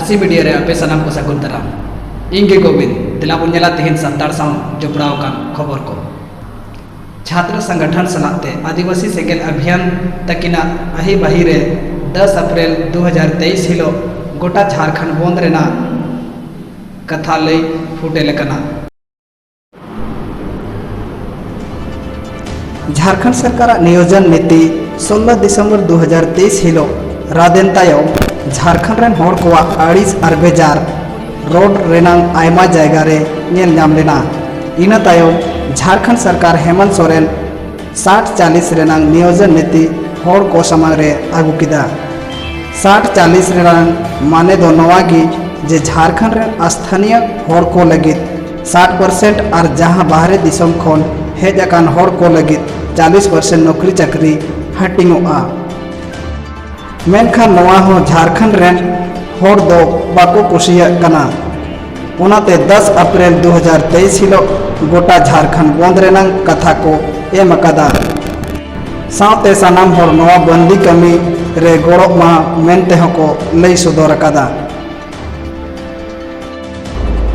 RC media रे आपे सनाम को सगुन दाराम इंगे गोविंद दिलाबुन नेला तेहन संताड़ साव जोपड़ाव कान खबर को छात्र संगठन सलाते आदिवासी सेगेल अभियान तकिना अही बहिरे 10 अप्रैल 2023 हिलो गोटा झारखंड बंद रेना कथा लई फुटेल कना। झारखंड सरकार नियोजन नीति 16 दिसंबर 2023 हिलो रादेन तायम झारखंड रेन होड़ कोवा अड़ीस और बेजार रोड रेनांग आयमा जायगा रे नेल नाम लेना। इना तायम झारखंड सरकार हेमंत सोरेन 60-40 रेनांग नियोजन नीति होड़ को समांग रे आगु किदा। 60-40 रेनांग माने दो नवागी जे झारखंड रेन स्थानीय होड़ को लगित 60% और जहां बाहरे दिसम खोन हेज अकान होड़ को लगित 40% नौकरी चाकरी हटिंगोआ। मेनखान नवा हो झारखंड रेन होड़ दो बाको कुशिया कना। उनाते 10 अप्रैल 2023 हिलो गोटा झारखंड बंद रेनांग कथा को एम अकादा। सावते सानाम होड़ नवा बंदी कमी रे गोड़ो मा मेनते को लई सदर अकादा।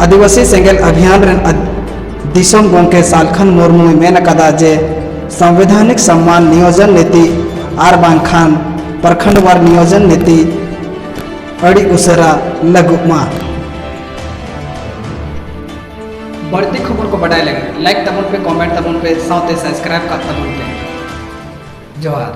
आदिवासी सेंगेल अभियान रेन दिसम गोंके सालखन मुर्मू मेन अकादा जे संवैधानिक सम्मान नियोजन नीति आर बांखान प्रखंडवार नियोजन नीति अड़ी उसरा लगुमा। बढ़ती खबर को बढ़ाए लगे लाइक तबन पे कमेंट तबन पे साथ सब्सक्राइब कर तबन पे जोहार।